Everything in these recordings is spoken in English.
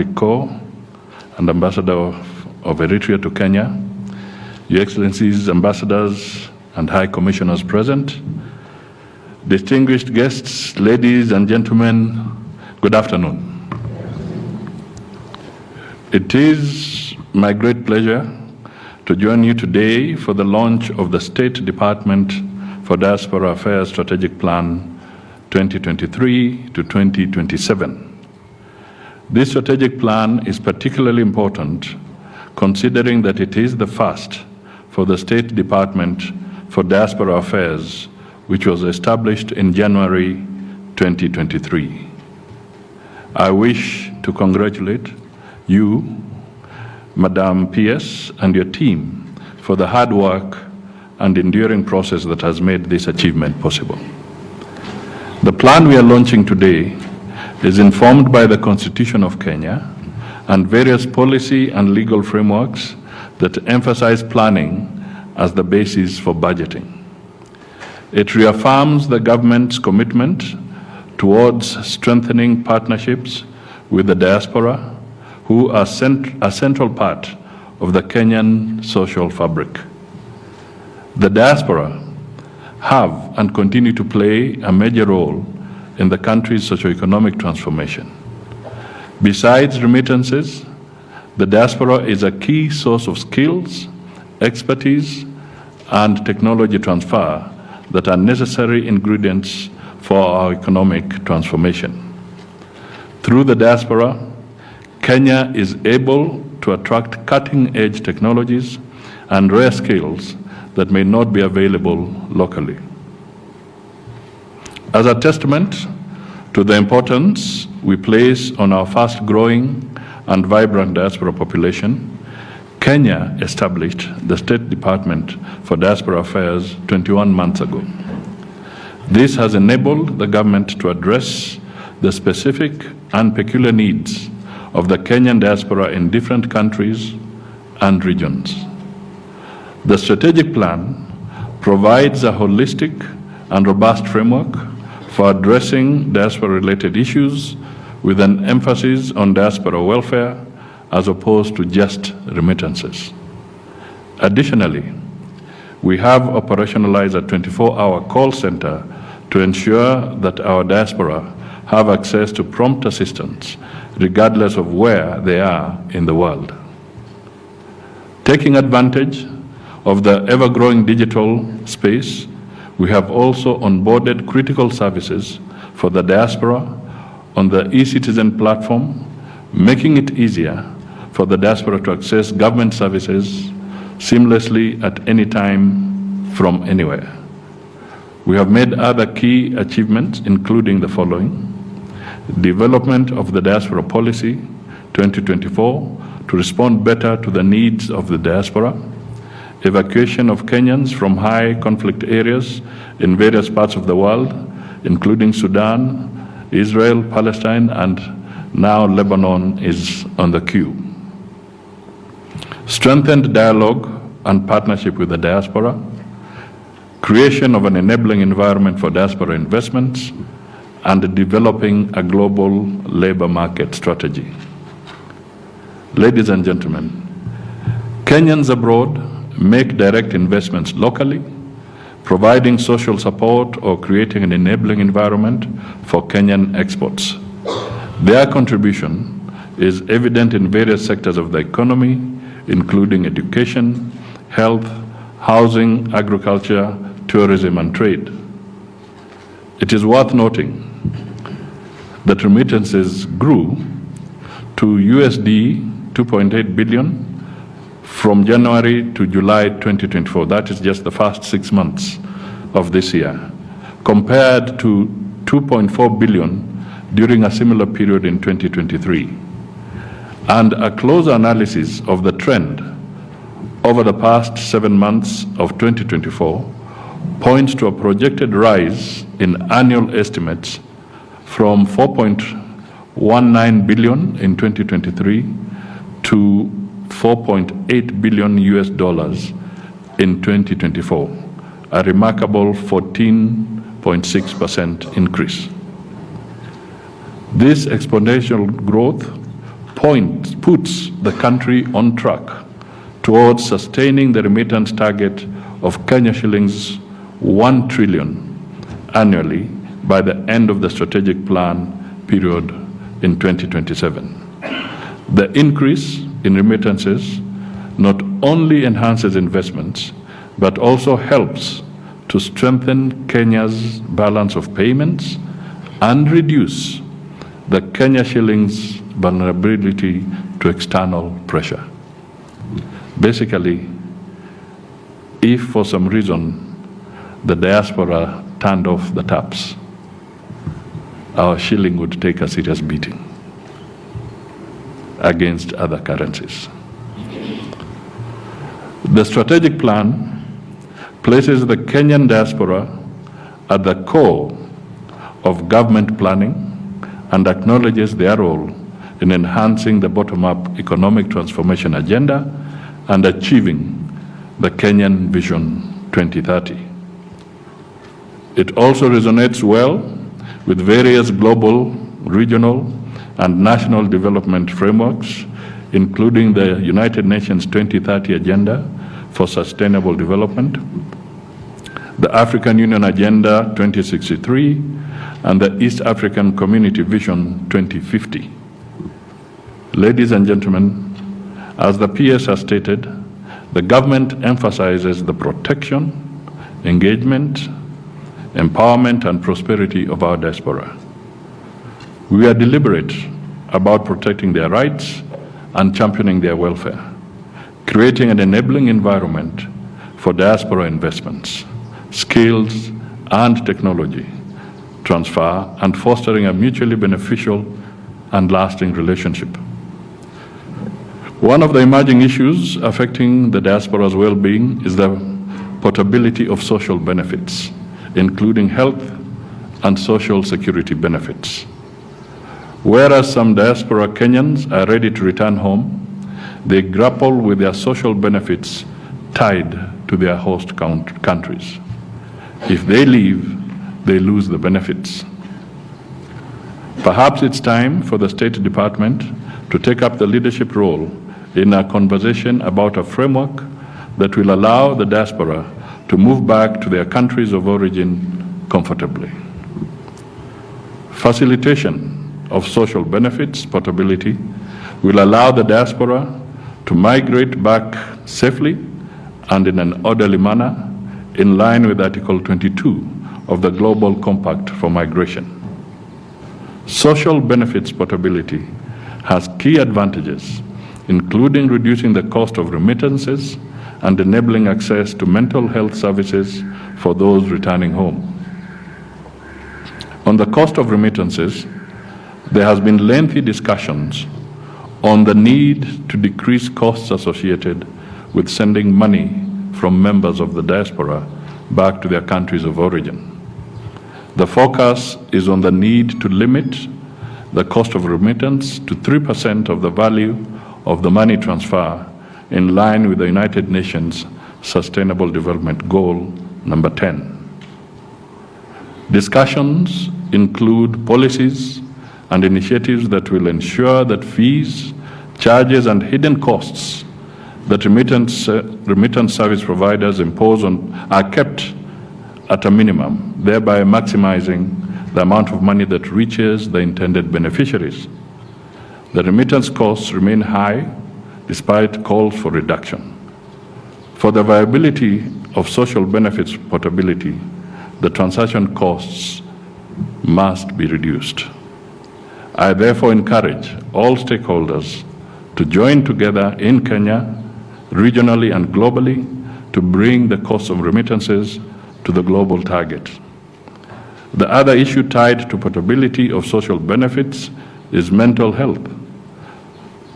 Ko and Ambassador of Eritrea to Kenya, Your Excellencies, Ambassadors and High Commissioners present, distinguished guests, ladies and gentlemen, good afternoon. It is my great pleasure to join you today for the launch of the State Department for Diaspora Affairs Strategic Plan 2023 to 2027. This strategic plan is particularly important considering that it is the first for the State Department for Diaspora Affairs, which was established in January 2023. I wish to congratulate you, Madam PS, and your team for the hard work and enduring process that has made this achievement possible. The plan we are launching today is informed by the Constitution of Kenya and various policy and legal frameworks that emphasize planning as the basis for budgeting. It reaffirms the government's commitment towards strengthening partnerships with the diaspora, who are a central part of the Kenyan social fabric. The diaspora have and continue to play a major role in the country's socio-economic transformation. Besides remittances, the diaspora is a key source of skills, expertise, and technology transfer that are necessary ingredients for our economic transformation. Through the diaspora, Kenya is able to attract cutting-edge technologies and rare skills that may not be available locally. As a testament to the importance we place on our fast-growing and vibrant diaspora population, Kenya established the State Department for Diaspora Affairs 21 months ago. This has enabled the government to address the specific and peculiar needs of the Kenyan diaspora in different countries and regions. The strategic plan provides a holistic and robust framework for addressing diaspora-related issues with an emphasis on diaspora welfare as opposed to just remittances. Additionally, we have operationalized a 24-hour call center to ensure that our diaspora have access to prompt assistance regardless of where they are in the world. Taking advantage of the ever-growing digital space, we have also onboarded critical services for the diaspora on the eCitizen platform, making it easier for the diaspora to access government services seamlessly at any time from anywhere. We have made other key achievements, including the following: development of the Diaspora Policy 2024 to respond better to the needs of the diaspora, evacuation of Kenyans from high conflict areas in various parts of the world, including Sudan, Israel, Palestine, and now Lebanon is on the queue. Strengthened dialogue and partnership with the diaspora, creation of an enabling environment for diaspora investments, and developing a global labor market strategy. Ladies and gentlemen, Kenyans abroad make direct investments locally, providing social support or creating an enabling environment for Kenyan exports. Their contribution is evident in various sectors of the economy, including education, health, housing, agriculture, tourism, and trade. It is worth noting that remittances grew to USD 2.8 billion from January to July 2024. That is just the first 6 months of this year, compared to 2.4 billion during a similar period in 2023. And a closer analysis of the trend over the past 7 months of 2024 points to a projected rise in annual estimates from 4.19 billion in 2023 to 4.8 billion US dollars in 2024, a remarkable 14.6% increase. This exponential growth puts the country on track towards sustaining the remittance target of Kenya shillings 1 trillion annually by the end of the strategic plan period in 2027. The increase in remittances not only enhances investments, but also helps to strengthen Kenya's balance of payments and reduce the Kenya shilling's vulnerability to external pressure. Basically, if for some reason the diaspora turned off the taps, our shilling would take a serious beating against other currencies. The strategic plan places the Kenyan diaspora at the core of government planning and acknowledges their role in enhancing the bottom-up economic transformation agenda and achieving the Kenyan Vision 2030. It also resonates well with various global, regional, and national development frameworks, including the United Nations 2030 Agenda for Sustainable Development, the African Union Agenda 2063, and the East African Community Vision 2050. Ladies and gentlemen, as the PS has stated, the government emphasizes the protection, engagement, empowerment, and prosperity of our diaspora. We are deliberate about protecting their rights and championing their welfare, creating an enabling environment for diaspora investments, skills, and technology transfer, and fostering a mutually beneficial and lasting relationship. One of the emerging issues affecting the diaspora's well-being is the portability of social benefits, including health and social security benefits. Whereas some diaspora Kenyans are ready to return home, they grapple with their social benefits tied to their host countries. If they leave, they lose the benefits. Perhaps it's time for the State Department to take up the leadership role in a conversation about a framework that will allow the diaspora to move back to their countries of origin comfortably. Facilitation of social benefits portability will allow the diaspora to migrate back safely and in an orderly manner in line with Article 22 of the Global Compact for Migration. Social benefits portability has key advantages, including reducing the cost of remittances and enabling access to mental health services for those returning home. On the cost of remittances, there has been lengthy discussions on the need to decrease costs associated with sending money from members of the diaspora back to their countries of origin. The focus is on the need to limit the cost of remittance to 3% of the value of the money transfer in line with the United Nations Sustainable Development Goal number 10. Discussions include policies and initiatives that will ensure that fees, charges, and hidden costs that remittance service providers impose are kept at a minimum, thereby maximizing the amount of money that reaches the intended beneficiaries. The remittance costs remain high despite calls for reduction. For the viability of social benefits portability, the transaction costs must be reduced. I therefore encourage all stakeholders to join together in Kenya, regionally and globally, to bring the cost of remittances to the global target. The other issue tied to portability of social benefits is mental health.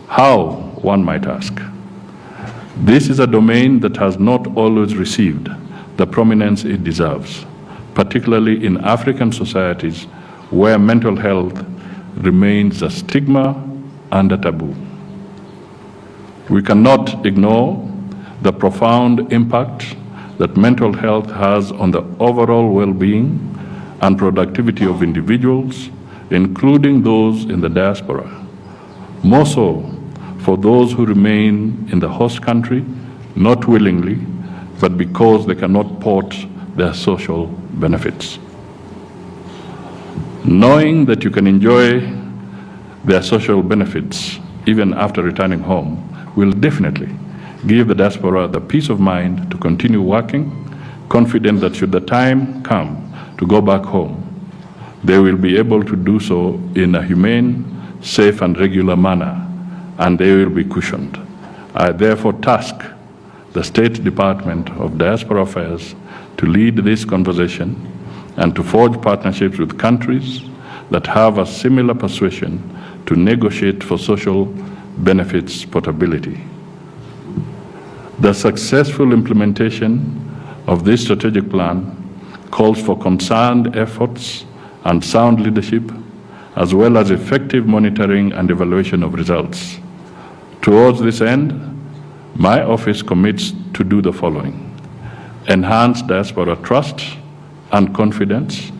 How, one might ask? This is a domain that has not always received the prominence it deserves, particularly in African societies where mental health remains a stigma and a taboo. We cannot ignore the profound impact that mental health has on the overall well-being and productivity of individuals, including those in the diaspora, more so for those who remain in the host country, not willingly, but because they cannot port their social benefits. Knowing that you can enjoy their social benefits even after returning home will definitely give the diaspora the peace of mind to continue working, confident that should the time come to go back home, they will be able to do so in a humane, safe, and regular manner, and they will be cushioned. I therefore task the State Department of Diaspora Affairs to lead this conversation and to forge partnerships with countries that have a similar persuasion to negotiate for social benefits portability. The successful implementation of this strategic plan calls for concerned efforts and sound leadership, as well as effective monitoring and evaluation of results. Towards this end, my office commits to do the following: enhance diaspora trust and confidence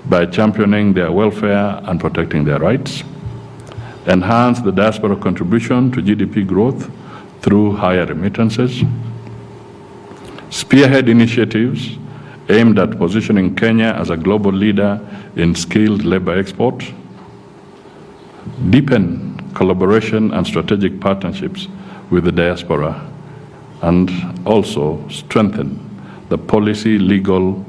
by championing their welfare and protecting their rights, enhance the diaspora contribution to GDP growth through higher remittances, spearhead initiatives aimed at positioning Kenya as a global leader in skilled labor export, deepen collaboration and strategic partnerships with the diaspora, and also strengthen the policy, legal,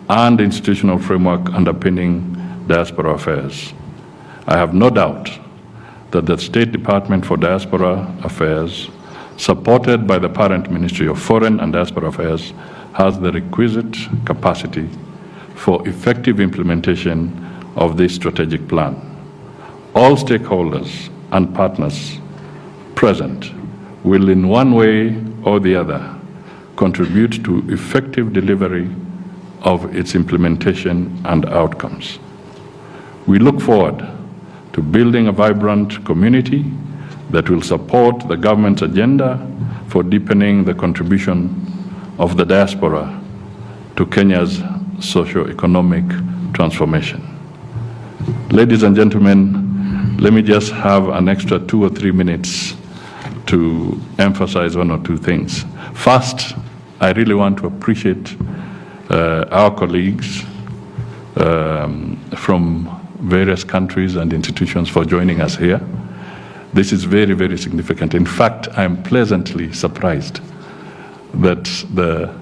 and institutional framework underpinning diaspora affairs. I have no doubt that the State Department for Diaspora Affairs, supported by the parent Ministry of Foreign and Diaspora Affairs, has the requisite capacity for effective implementation of this strategic plan. All stakeholders and partners present will in one way or the other contribute to effective delivery of its implementation and outcomes. We look forward to building a vibrant community that will support the government's agenda for deepening the contribution of the diaspora to Kenya's socio-economic transformation. Ladies and gentlemen, let me just have an extra 2 or 3 minutes to emphasize one or two things. First, I really want to appreciate our colleagues from various countries and institutions for joining us here. This is very, very significant. In fact, I'm pleasantly surprised that the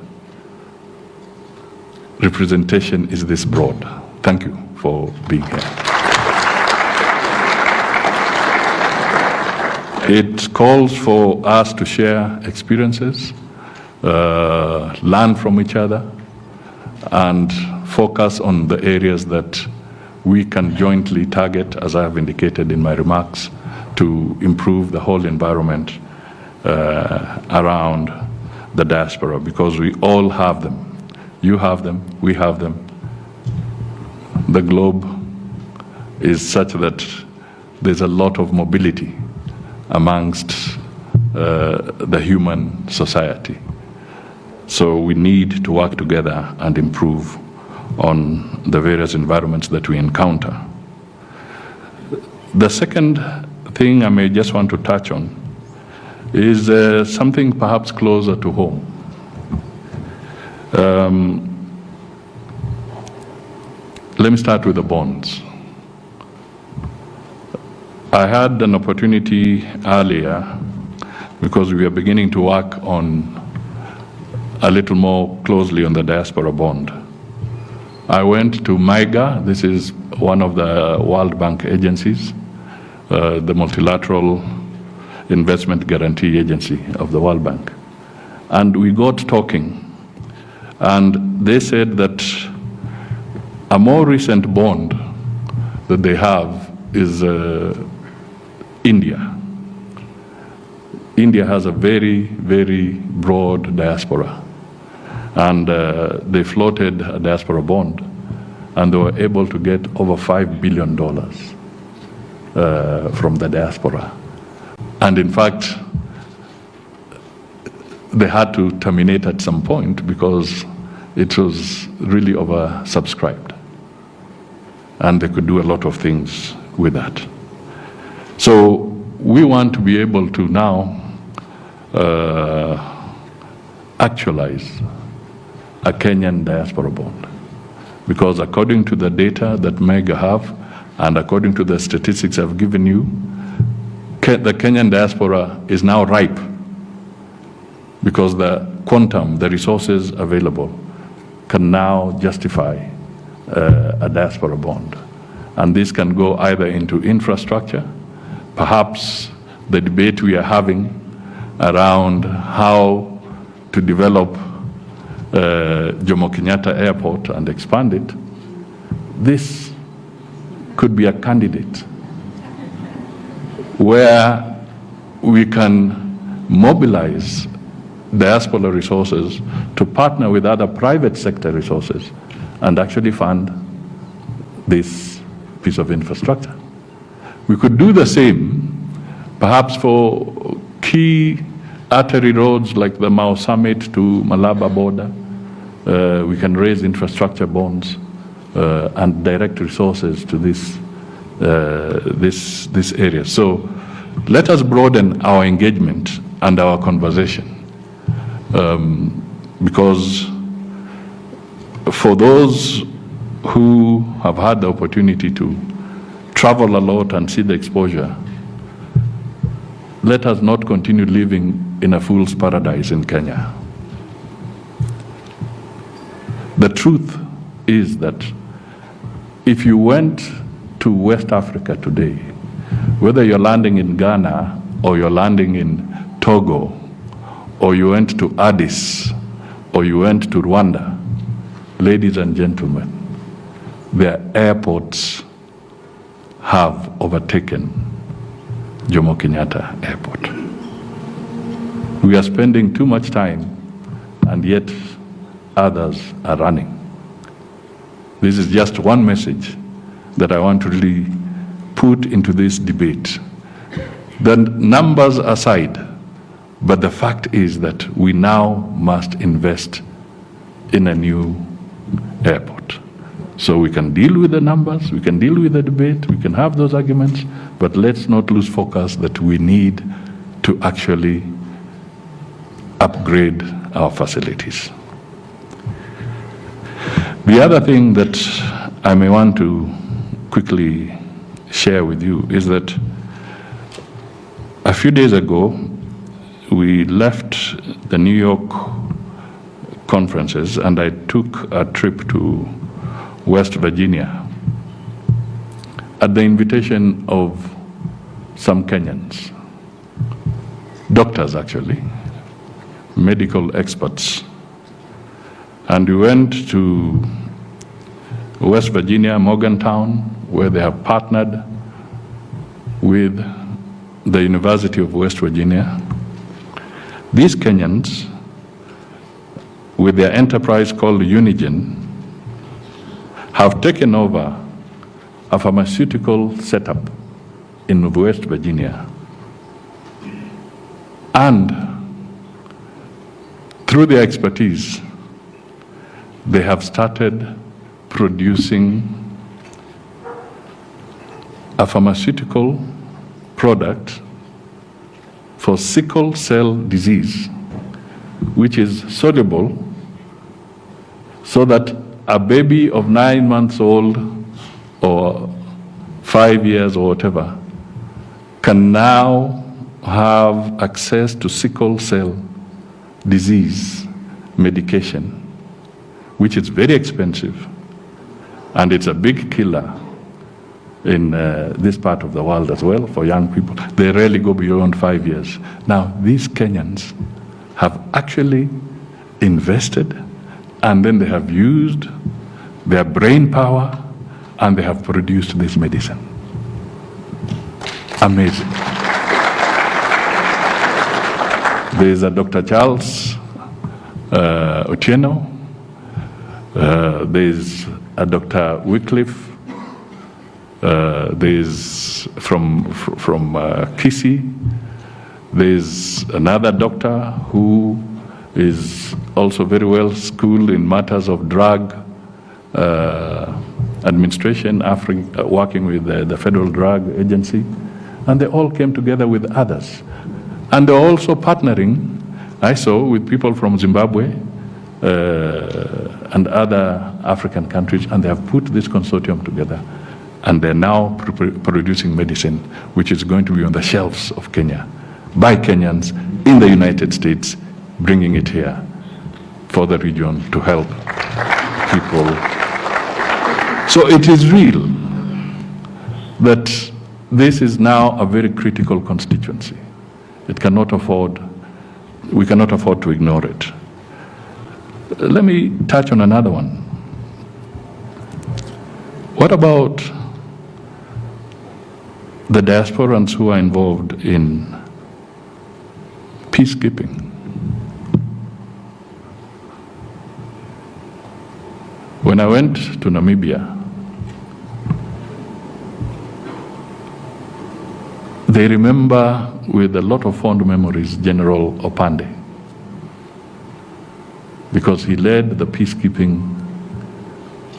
representation is this broad. Thank you for being here. It calls for us to share experiences, learn from each other, and focus on the areas that we can jointly target, as I have indicated in my remarks, to improve the whole environment around the diaspora, because we all have them. You have them, we have them. The globe is such that there's a lot of mobility amongst the human society. So we need to work together and improve on the various environments that we encounter. The second thing I may just want to touch on is something perhaps closer to home. Let me start with the bonds. I had an opportunity earlier, because we are beginning to work on a little more closely on the diaspora bond. I went to MIGA. This is one of the World Bank agencies, the multilateral investment guarantee agency of the World Bank. And we got talking, and they said that a more recent bond that they have is India. India has a very, very broad diaspora, and they floated a diaspora bond, and they were able to get over $5 billion from the diaspora. And in fact, they had to terminate at some point because it was really oversubscribed, and they could do a lot of things with that. So we want to be able to now actualize a Kenyan diaspora bond. Because according to the data that Mega have, and according to the statistics I've given you, the Kenyan diaspora is now ripe because the quantum, the resources available, can now justify a diaspora bond. And this can go either into infrastructure, perhaps the debate we are having around how to develop Jomo Kenyatta Airport and expand it. This could be a candidate where we can mobilize diaspora resources to partner with other private sector resources and actually fund this piece of infrastructure. We could do the same, perhaps for key artery roads like the Mau Summit to Malaba border. We can raise infrastructure bonds and direct resources to this area. So let us broaden our engagement and our conversation, because for those who have had the opportunity to travel a lot and see the exposure, let us not continue living in a fool's paradise in Kenya. The truth is that if you went to West Africa today, whether you're landing in Ghana or you're landing in Togo, or you went to Addis, or you went to Rwanda, ladies and gentlemen, their airports have overtaken Jomo Kenyatta Airport. We are spending too much time, and yet others are running. This is just one message that I want to really put into this debate. The numbers aside, but the fact is that we now must invest in a new airport. So we can deal with the numbers, we can deal with the debate, we can have those arguments, but let's not lose focus that we need to actually upgrade our facilities. The other thing that I may want to quickly share with you is that a few days ago, we left the New York conferences and I took a trip to West Virginia at the invitation of some Kenyans, doctors actually, medical experts. And we went to West Virginia, Morgantown, where they have partnered with the University of West Virginia. These Kenyans, with their enterprise called Unigen, have taken over a pharmaceutical setup in West Virginia. And through their expertise, they have started producing a pharmaceutical product for sickle cell disease, which is soluble so that a baby of 9 months old or 5 years or whatever can now have access to sickle cell disease medication, which is very expensive, and it's a big killer in this part of the world as well for young people. They rarely go beyond 5 years. Now, these Kenyans have actually invested, and then they have used their brain power, and they have produced this medicine. Amazing. There is a Dr. Charles Otieno. There's a Dr. Wycliffe. There's from Kisii. There's another doctor who is also very well schooled in matters of drug administration, working with the Federal Drug Agency. And they all came together with others. And they're also partnering, I saw, with people from Zimbabwe and other African countries, and they have put this consortium together. And they're now producing medicine, which is going to be on the shelves of Kenya, by Kenyans in the United States, bringing it here for the region to help people. So it is real that this is now a very critical constituency. We cannot afford to ignore it. Let me touch on another one. What about the diasporans who are involved in peacekeeping? When I went to Namibia, they remember with a lot of fond memories General Opande, because he led the peacekeeping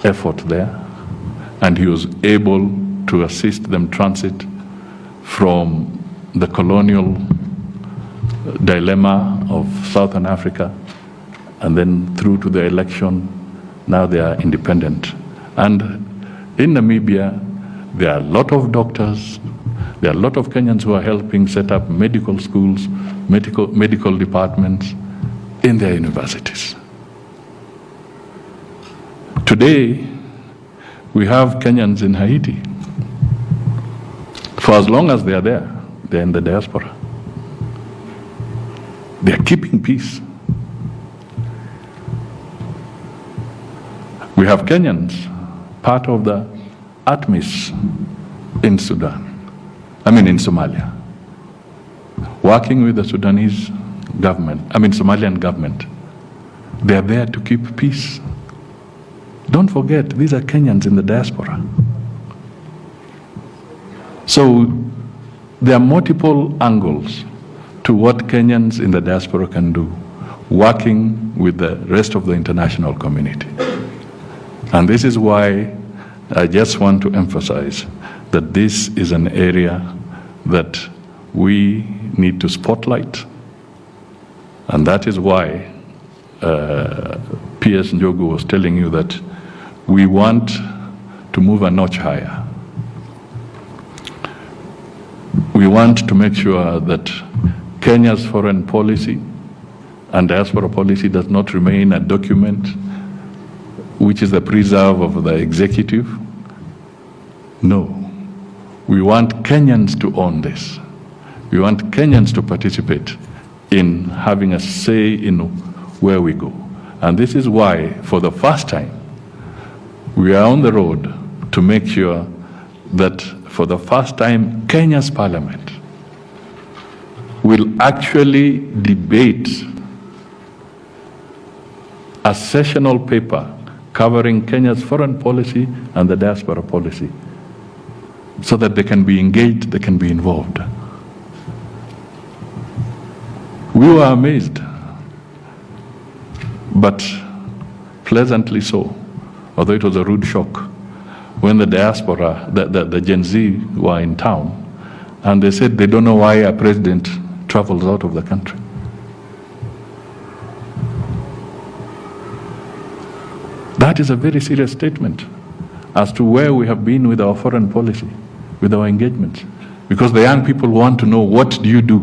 effort there, and he was able to assist them transit from the colonial dilemma of Southern Africa and then through to the election. Now they are independent. And in Namibia, there are a lot of doctors, there are a lot of Kenyans who are helping set up medical schools, medical departments in their universities. Today, we have Kenyans in Haiti. For as long as they are there, they're in the diaspora. They're keeping peace. We have Kenyans, part of the ATMIS in Somalia, working with the Somalian government. They are there to keep peace. Don't forget, these are Kenyans in the diaspora. So there are multiple angles to what Kenyans in the diaspora can do, working with the rest of the international community. And this is why I just want to emphasize that this is an area that we need to spotlight. And that is why P.S. Njogu was telling you that we want to move a notch higher. We want to make sure that Kenya's foreign policy and diaspora policy does not remain a document which is the preserve of the executive. No. We want Kenyans to own this. We want Kenyans to participate in having a say in where we go. And this is why, for the first time, we are on the road to make sure that for the first time, Kenya's parliament will actually debate a sessional paper covering Kenya's foreign policy and the diaspora policy, so that they can be engaged, they can be involved. We were amazed, but pleasantly so, although it was a rude shock, when the diaspora, the Gen Z were in town, and they said they don't know why a president travels out of the country. That is a very serious statement as to where we have been with our foreign policy, with our engagements. Because the young people want to know, what do you do?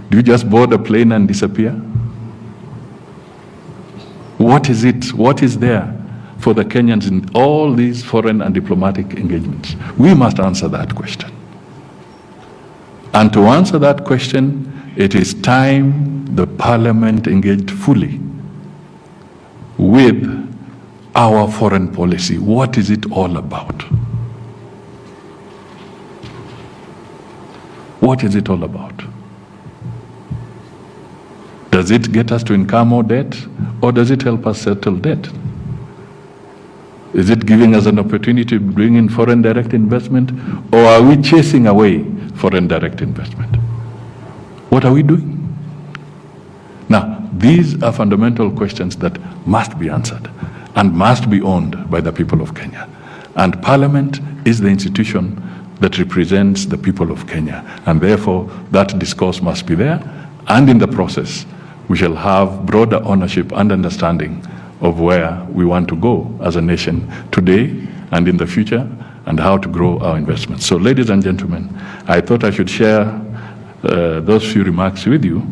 Do you just board a plane and disappear? What is it? What is there for the Kenyans in all these foreign and diplomatic engagements? We must answer that question. And to answer that question, it is time the parliament engaged fully with our foreign policy. What is it all about? What is it all about? Does it get us to incur more debt, or does it help us settle debt? Is it giving us an opportunity to bring in foreign direct investment, or are we chasing away foreign direct investment? What are we doing? Now, these are fundamental questions that must be answered and must be owned by the people of Kenya. And Parliament is the institution that represents the people of Kenya. And therefore, that discourse must be there. And in the process, we shall have broader ownership and understanding of where we want to go as a nation today and in the future, and how to grow our investments. So, ladies and gentlemen, I thought I should share those few remarks with you,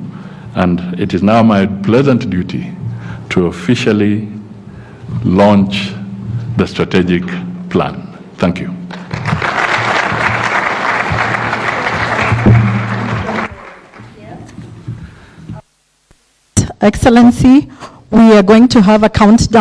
and it is now my pleasant duty to officially launch the strategic plan. Thank you. Excellency, we are going to have a countdown.